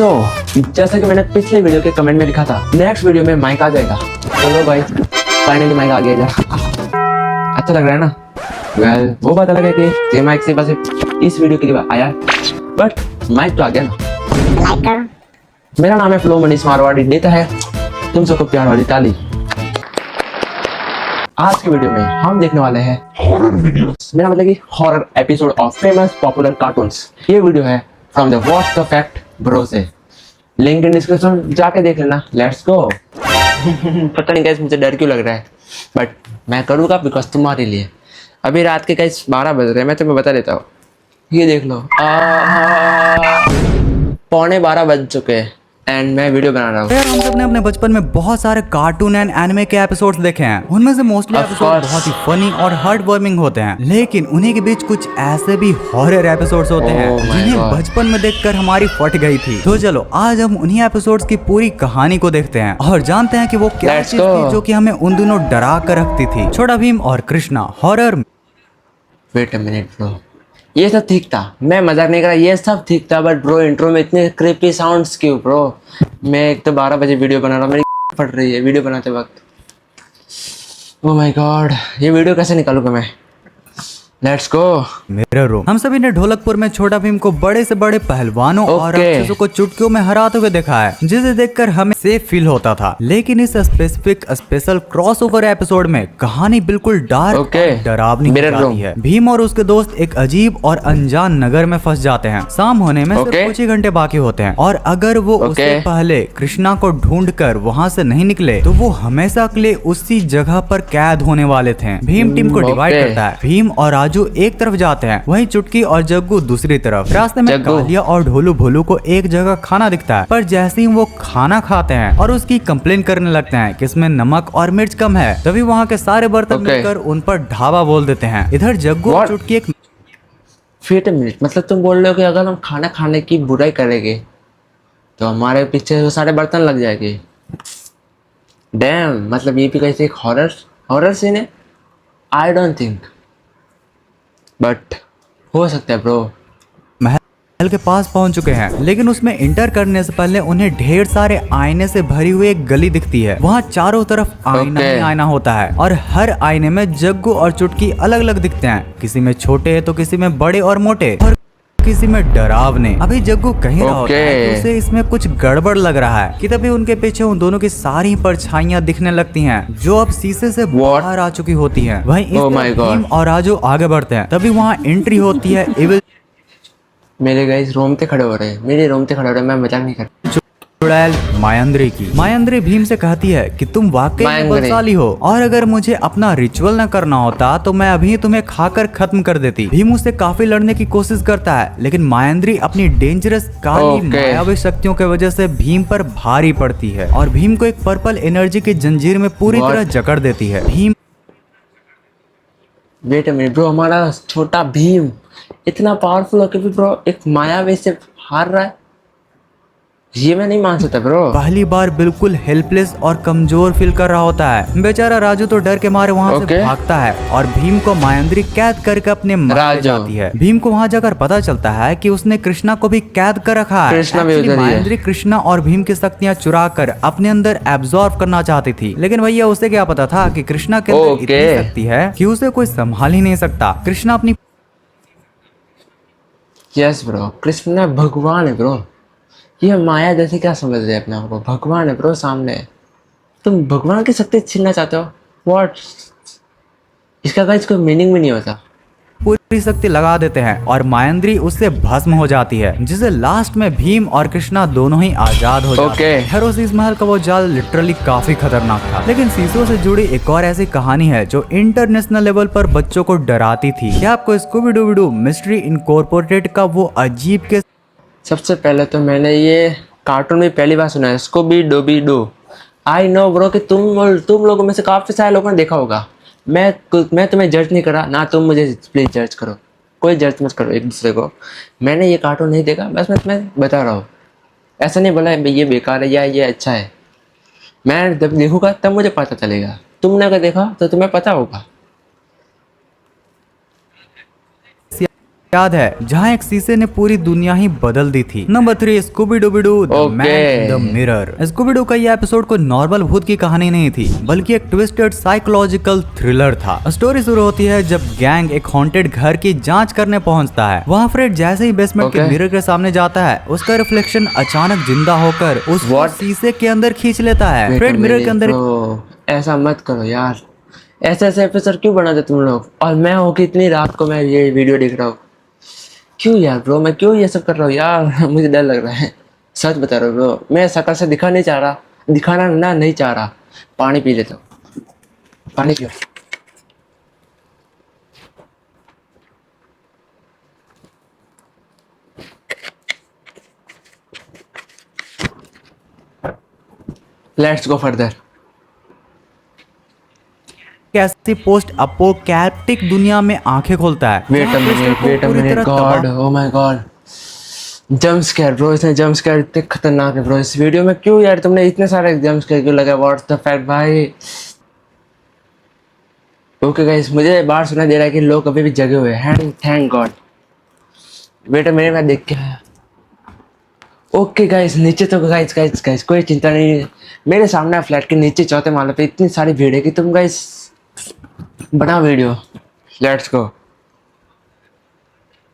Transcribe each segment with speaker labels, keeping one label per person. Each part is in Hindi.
Speaker 1: सो जैसा कि मैंने पिछले वीडियो के कमेंट में लिखा था, नेक्स्ट वीडियो में माइक आ जाएगा। चलो भाई, फाइनली माइक आ गया। अच्छा लग रहा है ना? वेल, वो बात अलग है कि ये माइक से बस इस वीडियो के लिए आया, बट माइक तो आ गया ना। मेरा नाम है फ्लो मनीष मारवाड़ी, देता है तुम सबको प्यार वाली ताली। आज की वीडियो में हम देखने वाले हैं हॉरर वीडियोस, मेरा मतलब कि horror episode of famous popular cartoons. ये वीडियो है from the watch the fact bro से, लिंक इन डिस्क्रिप्शन जाके देख लेना। Let's go. पता नहीं गाइस मुझे डर क्यों लग रहा है, बट मैं करूँगा बिकॉज तुम्हारे लिए। अभी रात के गाइस 12 बज रहे हैं, मैं तुम्हें बता देता हूँ। ये देख लो, 11:45 बज चुके हैं एंड मैं वीडियो बना रहा हूँ।
Speaker 2: यार हम सब ने अपने बचपन में बहुत सारे कार्टून एंड एनिमे के एपिसोड्स देखे हैं। उनमें से मोस्टली एपिसोड बहुत ही फनी और हार्ट वार्मिंग होते हैं, लेकिन उन्हीं के बीच कुछ ऐसे भी हॉरर एपिसोड्स होते हैं जिन्हें बचपन में देखकर हमारी फट गई थी। तो चलो आज हम उन्हीं एपिसोड्स की पूरी कहानी को देखते हैं और जानते हैं कि वो क्या चीज थी जो कि हमें उन दिनों डरा कर रखती थी। छोटा भीम और Krishna horror.
Speaker 1: Wait a minute bro, ये सब ठीक था, मैं मजाक नहीं कर रहा, ये सब ठीक था, बट ब्रो इंट्रो में इतने क्रीपी साउंड्स क्यों ब्रो? मैं एक तो 12 बजे वीडियो बना रहा हूँ, मेरी फट रही है वीडियो बनाते वक्त। ओह माय गॉड, ये वीडियो कैसे निकालूंगा मैं? Let's go.
Speaker 2: Mirror room. हम सभी ने ढोलकपुर में छोटा भीम को बड़े से बड़े पहलवानों और राक्षसों को चुटकियों में हराते हुए देखा है, जिसे देखकर हमें सेफ फील होता था। लेकिन इस स्पेशल क्रॉसओवर एपिसोड में कहानी बिल्कुल डार्क और डरावनी हो जाती है। भीम और उसके दोस्त एक अजीब और अनजान नगर में फंस जाते हैं। शाम होने में सिर्फ कुछ ही घंटे बाकी होते हैं और अगर वो उससे पहले कृष्णा को ढूंढकर वहाँ से नहीं निकले तो वो हमेशा के लिए उसी जगह पर कैद होने वाले थे। भीम टीम को डिवाइड करता है। भीम और राजू एक तरफ जाते हैं, वहीं चुटकी और जग्गू दूसरी तरफ। रास्ते में कालिया और ढोलू भोलू को एक जगह खाना दिखता है, पर जैसे ही वो खाना खाते हैं और उसकी कंप्लेन करने लगते हैं कि इसमें नमक और मिर्च कम है, तभी वहाँ के सारे बर्तन मिलकर उन पर ढाबा बोल देते हैं। इधर जग्गू और चुटकी एक
Speaker 1: वेट अ मिनट, मतलब तुम बोल रहे हो कि अगर हम खाना खाने की बुराई करेंगे तो हमारे पीछे वो सारे बर्तन लग जाएंगे? डैम, मतलब ये भी कैसे एक हॉरर सीन है? आई डोंट थिंक, बट हो सकता है ब्रो।
Speaker 2: महल के पास पहुंच चुके हैं, लेकिन उसमें इंटर करने से पहले उन्हें ढेर सारे आईने से भरी हुई एक गली दिखती है। वहाँ चारों तरफ आईना ही आईना होता है और हर आईने में जग्गू और चुटकी अलग अलग दिखते हैं। किसी में छोटे तो किसी में बड़े और मोटे और किसी में डरावने। अभी जग्गू कहीं रहा होता है तो उसे इसमें कुछ गड़बड़ लग रहा है कि तभी उनके पीछे उन दोनों की सारी परछाइयां दिखने लगती हैं, जो अब शीशे से बाहर आ चुकी होती हैं। वहीं इस भीम और राजू आगे बढ़ते हैं, तभी वहाँ एंट्री होती है एविल।
Speaker 1: मेरे गाइस रोमते खड़े हो रहे हैं, मेरे रोमते खड़े हो रहे हैं, मैं मजाक नहीं कर रहा।
Speaker 2: चुड़ैल मायंद्री की। मायंद्री भीम से कहती है कि तुम वाकई में बलशाली हो और अगर मुझे अपना रिचुअल न करना होता तो मैं अभी तुम्हें खाकर खत्म कर देती। भीम उससे काफी लड़ने की कोशिश करता है, लेकिन मायंद्री अपनी डेंजरस काली मायावी शक्तियों की वजह से भीम पर भारी पड़ती है और भीम को एक पर्पल एनर्जी की जंजीर में पूरी तरह जकड़ देती है। Bheem
Speaker 1: wait a minute bro, हमारा छोटा भीम इतना पावरफुल होकर भी ब्रो एक मायावी से हार रहा है? ये मैं नहीं मान सकता ब्रो।
Speaker 2: पहली बार बिल्कुल हेल्पलेस और कमजोर फील कर रहा होता है। बेचारा राजू तो डर के मारे वहाँ से भागता है और भीम को मायंद्री कैद करके अपने महल जाती है। भीम को वहाँ जाकर पता चलता है कि उसने कृष्णा को भी कैद कर रखा है। मायंद्री कृष्णा और भीम की शक्तियाँ चुरा कर अपने अंदर एब्जॉर्ब करना चाहती थी, लेकिन भैया उसे क्या पता था कि कृष्णा के अंदर इतनी शक्ति है कि उसे कोई संभाल ही नहीं सकता। कृष्णा अपनी
Speaker 1: यस ब्रो, कृष्णा भगवान है ब्रो। ये माया जैसे क्या समझ रहे हैं अपने आप को? भगवान है ब्रो सामने। तुम भगवान की शक्ति छीनना चाहते हो? व्हाट? इसका गाइस कोई मीनिंग भी नहीं होता।
Speaker 2: पूरी शक्ति लगा देते हैं और मायंद्री उससे भस्म हो जाती है, जिसे लास्ट में भीम और कृष्णा दोनों ही आजाद हो जाते हैं। खैर इस महल का वो जाल लिटरली काफी खतरनाक था, लेकिन शीशों से जुड़ी एक और ऐसी कहानी है जो इंटरनेशनल लेवल पर बच्चों को डराती थी। क्या आपको स्कूबी डूबी मिस्ट्री इनकॉर्पोरेटेड का वो अजीब के
Speaker 1: सबसे पहले तो मैंने ये कार्टून में पहली बार सुना है, स्कूबी डूबी डू। आई नो ब्रो कि तुम लोगों में से काफ़ी सारे लोगों ने देखा होगा। मैं तुम्हें जज नहीं कर रहा, ना तुम मुझे प्लीज जज करो, कोई जज मत करो एक दूसरे को। मैंने ये कार्टून नहीं देखा, बस मैं तुम्हें बता रहा हूँ। ऐसा नहीं बोला ये बेकार है या ये अच्छा है। मैं जब देखूँगा तब मुझे पता चलेगा। तुमने अगर देखा तो तुम्हें पता होगा।
Speaker 2: याद है जहाँ एक शीशे ने पूरी दुनिया ही बदल दी थी। नंबर 3 स्कूबी डूबी do the man in the mirror. Scooby Doo का ये एपिसोड कोई नॉर्मल भूत की कहानी नहीं थी, बल्कि एक ट्विस्टेड साइकोलॉजिकल थ्रिलर था। स्टोरी शुरू होती है जब गैंग एक हॉन्टेड घर की जांच करने पहुंचता है। वहाँ फ्रेड जैसे ही बेसमेंट के मिरर के सामने जाता है, उसका रिफ्लेक्शन अचानक जिंदा होकर उस शीशे के अंदर खींच लेता है। फ्रेड मिरर के अंदर
Speaker 1: ऐसा मत करो यार, ऐसे ऐसे एपिसोड क्यों बनाते तुम लोग? और मैं हो कि इतनी रात को मैं ये वीडियो देख रहा हूँ, क्यों यार ब्रो? मैं क्यों ये सब कर रहा हूँ यार? मुझे डर लग रहा है, सच बता रहा हूँ ब्रो। मैं शक्ल से दिखाना ना नहीं चाह रहा। पानी पी लेता हूँ, पानी पियो। Let's go further.
Speaker 2: कैसी पोस्ट अपोकैलिप्टिक दुनिया में आंखें खोलता है।
Speaker 1: Wait a minute God, oh my God, jump scare bro. इसने जंप स्केयर इतने खतरनाक है ब्रो इस वीडियो में। क्यों यार तुमने इतने सारे जंप स्केयर क्यों लगा? व्हाट्स द फैक्ट भाई? ओके गाइस, मुझे बाहर सुना दे रहा है कि लोग अभी भी जगे हुए हैं। Thank God. Wait a minute, मैं देख के आया। ओके गाइस, नीचे तो गाइस गाइस गाइस कोई चिंता नहीं। मेरे सामने फ्लैट के नीचे चौथे माले पे इतनी सारी भीड़ है कि तुम गाइस बना वीडियो। Let's go.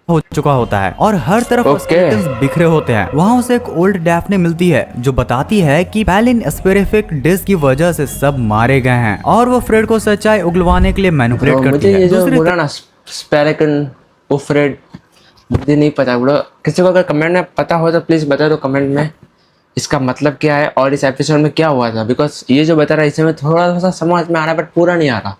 Speaker 2: हो चुका होता है और हर तरफ स्केलेटन्स बिखरे होते हैं। वहाँ उसे एक ओल्ड डैफ्ने मिलती है जो बताती है कि पैलिन स्पेरिफिक डिस्क की वजह से सब मारे गए हैं और वो फ्रेड को सच्चाई उगलवाने के लिए मैनिपुलेट करती
Speaker 1: मुझे
Speaker 2: है।
Speaker 1: ये जो बोला ना स्पेरिकन वो फ्रेड, मुझे नहीं पता ब्रो। किसी को अगर कमेंट में पता हो तो प्लीज बता दो कमेंट में इसका मतलब क्या है और इस एपिसोड में क्या हुआ था। बिकॉज ये जो बता रहा है इसमें थोड़ा सा समझ में आ रहा है बट पूरा नहीं आ रहा।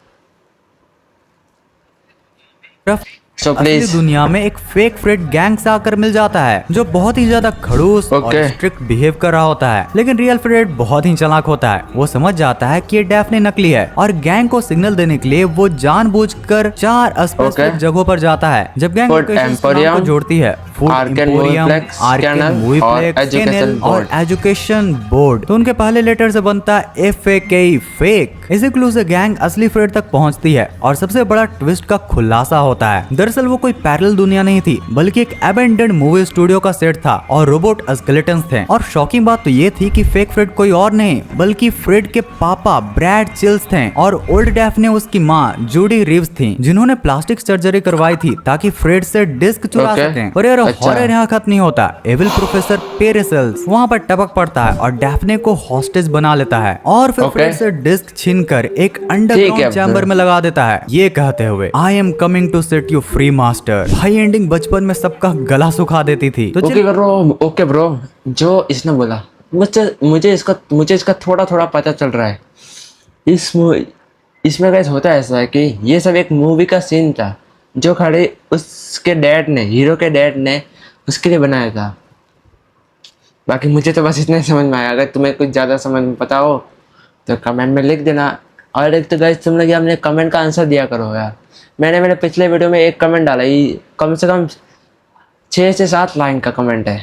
Speaker 1: So
Speaker 2: असली दुनिया में एक फेक फ्रेड गैंग से आकर मिल जाता है जो बहुत ही ज्यादा खड़ूस और स्ट्रिक्ट बिहेव कर रहा होता है। लेकिन रियल फ्रेड बहुत ही चालाक होता है। वो समझ जाता है कि ये डैफ्ने नकली है और गैंग को सिग्नल देने के लिए वो जानबूझकर 4 स्पेसिफिक जगहों पर जाता है। जब गैंग को जोड़ती है फूड एम्पोरियम, आर्केन मूवीप्लेक्स, केनेल और एजुकेशन बोर्ड, तो उनके पहले लेटर से बनता है FAK फेक। इसी क्लू से गैंग असली फ्रेड तक पहुंचती है और सबसे बड़ा ट्विस्ट का खुलासा होता है। दरअसल वो कोई पैरेलल दुनिया नहीं थी बल्कि एक अबेंडेंड मूवी स्टूडियो का सेट था और रोबोट स्केलेटन्स थे। और शॉकिंग बात तो ये थी कि फेक फ्रेड कोई और नहीं बल्कि फ्रेड के पापा ब्रैड चिल्स थे और ओल्ड डैफ्ने उसकी माँ जूडी रिव्स थी जिन्होंने प्लास्टिक सर्जरी करवाई थी ताकि फ्रेड से डिस्क चुरा सकें। और यार हॉरर यहाँ खत्म नहीं होता। एविल प्रोफेसर पेरेसेल्स वहाँ पर टपक पड़ता है और डैफ्ने को हॉस्टेज बना लेता है और फिर फ्रेड से डिस्क छीनकर एक अंडरग्राउंड चैम्बर में लगा देता है, ये कहते हुए I am coming to set you free master. High ending बचपन में सबका गला सुखा देती थी। तो
Speaker 1: ओके ब्रो, जो इसने बोला मुझे इसका थोड़ा थोड़ा पता चल रहा है। इसमें गाइस होता है ऐसा है कि ये सब एक मूवी का सीन था जो खड़े उसके डैड ने, हीरो के डैड ने उसके लिए बनाया था। बाकी मुझे तो बस इतने समझ में आया। अगर तुम्हें कुछ ज़्यादा समझ में पता हो तो कमेंट में लिख देना। और एक तो गाइस तुम लोग हमने कमेंट का आंसर दिया करो यार। मैंने मेरे पिछले वीडियो में एक कमेंट डाला, ये कम से कम 6 से 7 लाइन का कमेंट है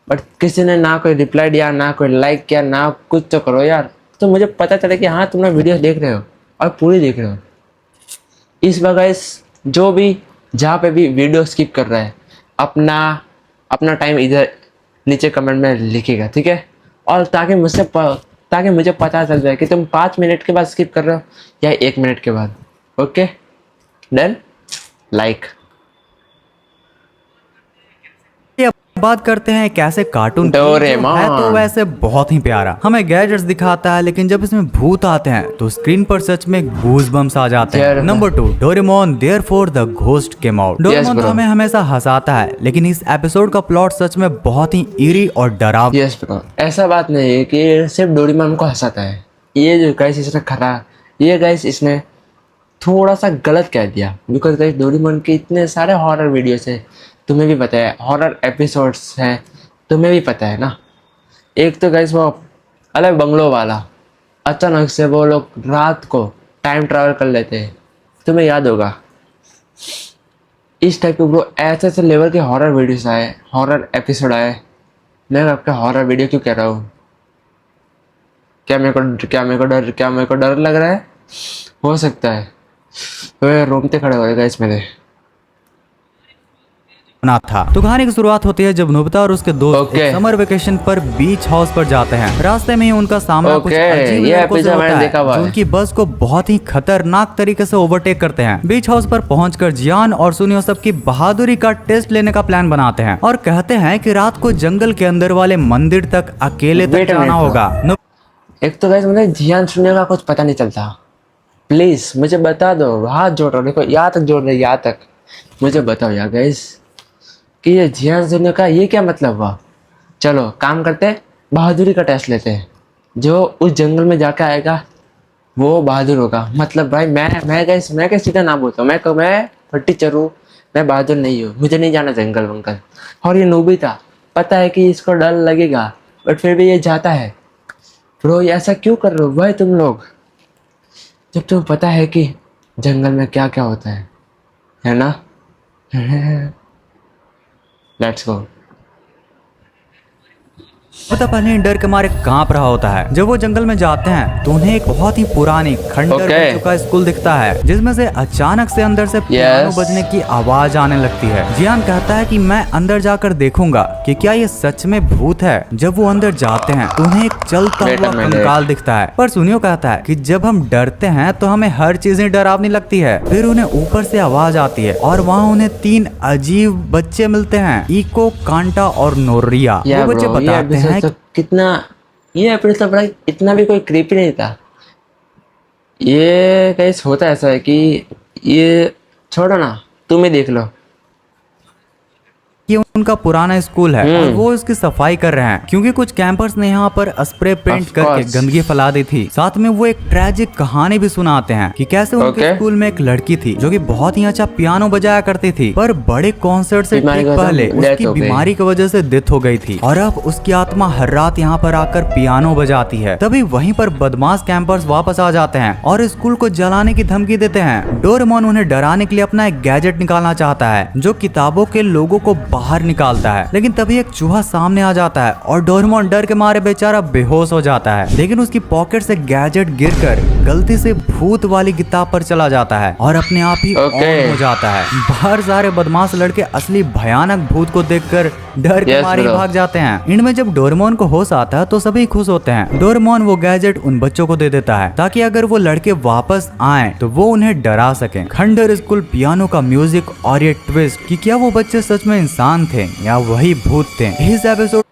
Speaker 1: बट किसी ने ना कोई रिप्लाई दिया, ना कोई लाइक किया, ना कुछ। तो करो यार, तो मुझे पता चले कि हाँ तुम लोग वीडियो देख रहे हो और पूरी देख रहे हो। इस बार गाइस जो भी जहाँ पे भी वीडियो स्किप कर रहा है अपना टाइम इधर नीचे कमेंट में लिखेगा, ठीक है? और ताकि मुझे पता चल जाए कि तुम 5 मिनट के बाद स्किप कर रहे हो या 1 मिनट के बाद। Okay done, like.
Speaker 2: बात करते हैं कैसे कार्टून है तो वैसे बहुत ही प्यारा हमें गैजेट्स दिखाता है, लेकिन जब इसमें भूत आते हैं तो स्क्रीन पर सच में गूज़बम्स आ जाते हैं। Number 2 Doraemon therefore the ghost came out. Doraemon तो हमें हमेशा हंसाता है लेकिन इस एपिसोड का प्लॉट सच में बहुत ही ईरी और डरावना।
Speaker 1: यस ब्रो, ऐसा बात नहीं है कि सिर्फ डोरेमोन को हंसाता है। ये जो गाइस इसने थोड़ा सा गलत कह दिया। बिकॉज गाइस डोरेमोन के इतने सारे हॉरर वीडियोस है, तुम्हें भी पता है, हॉरर एपिसोड्स हैं, तुम्हें भी पता है ना। एक तो गाइस वो अलग बंगलो वाला, अचानक से वो लोग रात को टाइम ट्रैवल कर लेते हैं, तुम्हें याद होगा। इस टाइप के ब्रो ऐसे ऐसे लेवल के हॉरर वीडियोस आए, हॉरर एपिसोड आए। मैं आपका हॉरर वीडियो क्यों कह रहा हूँ? क्या मेरे को डर लग रहा है? हो सकता है। तो रोमते खड़े हो गए गाइस मेरे।
Speaker 2: ना था। तो कहानी की शुरुआत होती है जब नोबिता और उसके दोस्त एक समर वेकेशन पर बीच हाउस पर जाते हैं। रास्ते में ही उनका सामना कुछ अजीब लड़कों से होता है जो उनकी बस को बहुत ही खतरनाक तरीके से ओवरटेक करते हैं। बीच हाउस पर पहुंचकर जियान और सुनियो सबकी बहादुरी का टेस्ट लेने का प्लान बनाते हैं और कहते हैं कि रात को जंगल के अंदर वाले मंदिर तक अकेले तक जाना होगा।
Speaker 1: एक तो गाइस मुझे जियान सुनने का कुछ पता नहीं चलता, प्लीज मुझे बता दो, हाथ जोड़ रहा हूँ, देखो यहाँ तक जोड़ रहे, यहाँ तक मुझे बताओ यार गाइस कि ये जियान सुनने का ये क्या मतलब हुआ। चलो काम करते, बहादुरी का टेस्ट लेते हैं। जो उस जंगल में जाके आएगा वो बहादुर होगा। मतलब भाई मैं क्या सीधा ना बोलता हूँ, मैं फट्टी चरूँ, मैं बहादुर नहीं हूँ, मुझे नहीं जाना जंगल वंगल। और ये नोबिता पता है कि इसको डर लगेगा बट फिर भी ये जाता है। ब्रो ये ऐसा क्यों कर रहे हो भाई तुम लोग, जब तुम्हें पता है कि जंगल में क्या क्या होता है ना। Let's go.
Speaker 2: पता पहले डर के मारे कांप रहा होता है। जब वो जंगल में जाते हैं तो उन्हें एक बहुत ही पुरानी खंडर बन चुका स्कूल दिखता है जिसमें से अचानक से अंदर से पियानो बजने की आवाज आने लगती है। जियान कहता है कि मैं अंदर जाकर देखूंगा कि क्या ये सच में भूत है। जब वो अंदर जाते हैं तो उन्हें एक चलता हुआ कंकाल दिखता है। पर सुनियो कहता है कि जब हम डरते हैं तो हमें हर चीजें डरावनी लगती है। फिर उन्हें ऊपर से आवाज आती है और वहाँ उन्हें 3 अजीब बच्चे मिलते हैं, इको, कांटा और नोरिया। वो बच्चे बताते हैं
Speaker 1: तो कितना ये एपिसोड बड़ा इतना भी कोई क्रीपी नहीं था। ये कैसे होता ऐसा है कि ये छोड़ो ना, तुम ही देख लो।
Speaker 2: ये उनका पुराना स्कूल है और वो इसकी सफाई कर रहे हैं क्योंकि कुछ कैंपर्स ने यहाँ पर स्प्रे पेंट करके गंदगी फैला दी थी। साथ में वो एक ट्रेजिक कहानी भी सुनाते हैं कि कैसे उनके स्कूल में एक लड़की थी जो कि बहुत ही अच्छा पियानो बजाया करती थी, पर बड़े कॉन्सर्ट से ठीक पहले उसकी बीमारी की वजह से डेथ हो गई थी और अब उसकी आत्मा हर रात यहाँ पर आकर पियानो बजाती है। तभी वहीं पर बदमाश कैंपर्स वापस आ जाते हैं और स्कूल को जलाने की धमकी देते हैं। डोरेमोन उन्हें डराने के लिए अपना एक गैजेट निकालना चाहता है जो किताबों के लोगों को बाहर निकालता है, लेकिन तभी एक चूहा सामने आ जाता है और डोरेमोन डर के मारे बेचारा बेहोश हो जाता है। लेकिन उसकी पॉकेट से गैजेट गिरकर गलती से भूत वाली किताब पर चला जाता है और अपने आप ही ऑन हो जाता है। बाहर सारे बदमाश लड़के असली भयानक भूत को देखकर डर के मारे भाग जाते हैं। इनमें जब डोरेमोन को होश आता है तो सभी खुश होते हैं। डोरेमोन वो गैजेट उन बच्चों को दे देता है ताकि अगर वो लड़के वापस आए तो वो उन्हें डरा सके। खंडर स्कूल, पियानो का म्यूजिक और ये ट्विस्ट कि क्या वो बच्चे सच में इंसान थे या वही भूत थे, इस एपिसोड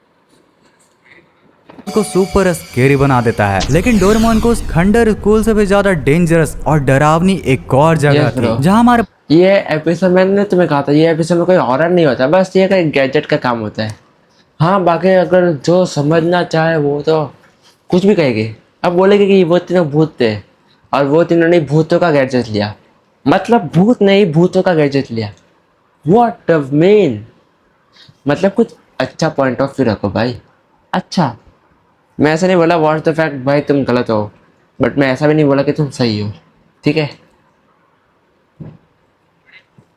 Speaker 2: को सुपर स्केरी बना देता है। लेकिन डोरेमोन को उस खंडर स्कूल से भी ज्यादा डेंजरस और डरावनी एक और जगह थी जहाँ हमारे
Speaker 1: ये एपिसोड मैंने तुम्हें कहा था, ये एपिसोड में कोई हॉरर नहीं होता, बस ये एक गैजेट का काम होता है। हाँ बाकी अगर जो समझना चाहे वो तो कुछ भी कहेंगे। अब बोलेगे कि वो तीनों भूत थे और वो तीनों ने भूतों का गैजेट लिया, मतलब भूत नहीं भूतों का गैजेट लिया। व्हाट द मीन, मतलब कुछ अच्छा पॉइंट ऑफ व्यू रखो भाई। अच्छा मैं ऐसा नहीं बोला व्हाट्स द फैक्ट भाई तुम गलत हो, बट मैं ऐसा भी नहीं बोला कि तुम सही हो, ठीक है।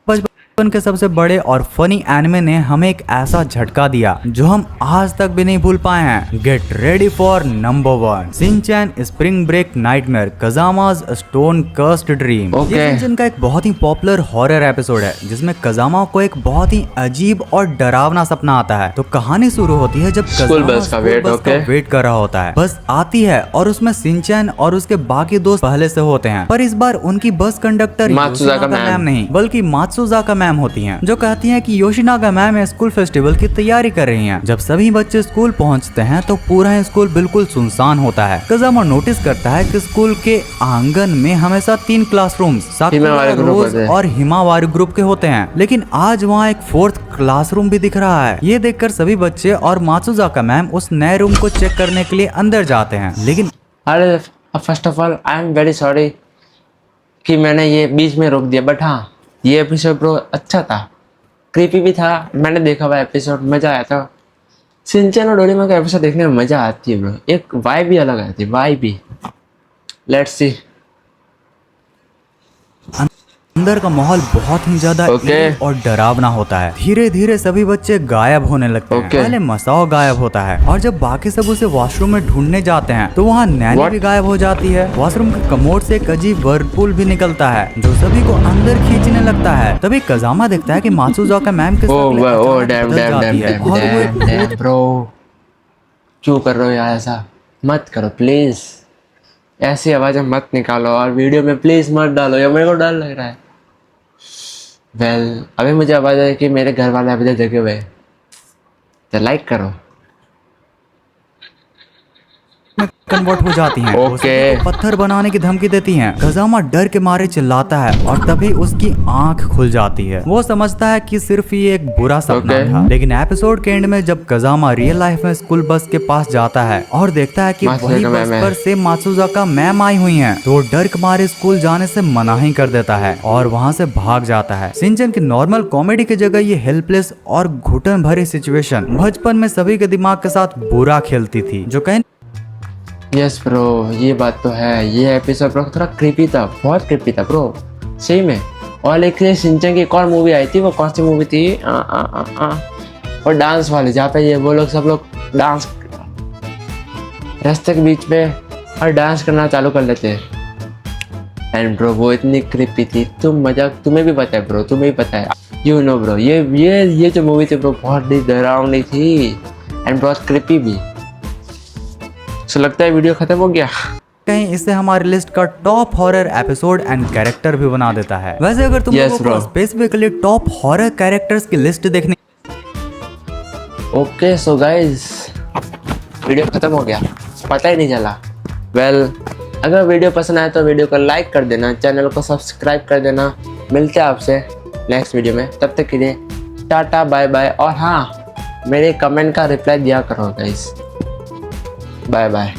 Speaker 2: बचपन के सबसे बड़े और फनी एनिमे ने हमें एक ऐसा झटका दिया जो हम आज तक भी नहीं भूल पाए हैं। Get ready for number 1, Shinchan spring break nightmare कजामाज स्टोन कर्स्ड ड्रीम। ये शिनचैन का एक बहुत ही पॉपुलर हॉरर एपिसोड है जिसमें कजामा को एक बहुत ही अजीब और डरावना सपना आता है। तो कहानी शुरू होती है जब कजामा बस का वेट कर रहा होता है। बस आती है और उसमें शिनचैन और उसके बाकी दोस्त पहले से होते हैं, पर इस बार उनकी बस कंडक्टर योशिनागा मैम नहीं बल्कि मात्सुजाका मैम होती हैं, जो कहती हैं कि योशिनागा मैम स्कूल फेस्टिवल की तैयारी कर रही हैं। जब सभी बच्चे स्कूल पहुंचते हैं तो पूरा स्कूल बिल्कुल सुनसान होता है। कजामा नोटिस करता है कि स्कूल के आंगन में हमेशा 3 क्लासरूम्स साकुरा, रोज और हिमावारी ग्रुप के होते हैं, लेकिन आज वहाँ एक 4th क्लासरूम भी दिख रहा है। ये देखकर सभी बच्चे और मात्सुजाका मैम उस नए रूम को चेक करने के लिए अंदर जाते हैं। लेकिन
Speaker 1: अरे first of all I am very sorry कि मैंने ये बीच में रोक दिया, बट हाँ ये एपिसोड ब्रो अच्छा था, क्रीपी भी था, मैंने देखा हुआ एपिसोड, मज़ा आया था। शिनचैन और डोरेमोन का एपिसोड देखने में मज़ा आती है ब्रो, एक वाइब भी अलग आती है, वाइब भी। Let's see.
Speaker 2: अंदर का माहौल बहुत ही ज्यादा eerie और डरावना होता है। धीरे धीरे सभी बच्चे गायब होने लगते हैं। पहले मसाओ गायब होता है और जब बाकी सब उसे वॉशरूम में ढूंढने जाते हैं तो वहाँ नैनी भी गायब हो जाती है। वॉशरूम के कमोड से एक अजीब वर्लपूल भी निकलता है जो सभी को अंदर खींचने लगता है। तभी कजामा देखता है कि मात्सुज़ाका मैम के
Speaker 1: ब्रो, क्यों कर रहे हो यार? ऐसा मत करो प्लीज, ऐसी आवाज़ें मत निकालो और वीडियो में प्लीज मत डालो, या मेरे को डर लग रहा है। अभी मुझे आवाज़ आई कि मेरे घर वाले अभी तक जगे हुए हैं, तो लाइक करो।
Speaker 2: कन्वर्ट हो जाती हैं। पत्थर बनाने की धमकी देती हैं। कजामा डर के मारे चिल्लाता है और तभी उसकी आंख खुल जाती है। वो समझता है कि सिर्फ ये एक बुरा सपना था। लेकिन एपिसोड के एंड में जब कजामा रियल लाइफ में स्कूल बस के पास जाता है और देखता है कि वही बस पर से मात्सुज़ाका मैम आई हुई हैं, तो वो डर के मारे स्कूल जाने से मना ही कर देता है और वहाँ से भाग जाता है। शिनचैन की नॉर्मल कॉमेडी की जगह ये हेल्पलेस और घुटन भरी सिचुएशन बचपन में सभी के दिमाग के साथ बुरा खेलती थी, जो कहीं
Speaker 1: यस ब्रो, ये बात तो है। ये एपिसोड ब्रो थोड़ा क्रीपी था, बहुत क्रीपी था ब्रो, सही में। और एक शिनचैन की एक और मूवी आई थी, वो कौन सी मूवी थी? और डांस वाली, जहाँ पे ये वो लोग सब लोग डांस रास्ते के बीच में और डांस करना चालू कर लेते हैं। एंड ब्रो वो इतनी क्रीपी थी, तुम्हें भी पता है ब्रो, तुम्हें भी पता है, यू नो ब्रो। ये जो मूवी थी ब्रो बहुत डरावनी थी एंड बहुत क्रीपी भी। तो लगता है वीडियो खत्म हो गया।
Speaker 2: कहीं इससे हमारी लिस्ट का top horror episode and character भी बना देता है। वैसे अगर तुम लोगों को स्पेसिफिकली टॉप हॉरर कैरेक्टर्स की लिस्ट देखनी,
Speaker 1: ओके सो गाइस वीडियो खत्म हो गया, पता ही नहीं चला। अगर वीडियो पसंद आए तो वीडियो को लाइक कर देना, चैनल को सब्सक्राइब कर देना। मिलते हैं आपसे नेक्स्ट वीडियो में, तब तक के लिए टाटा बाय बाय। और हाँ, मेरे कमेंट का रिप्लाई दिया करो गाइस। Bye bye.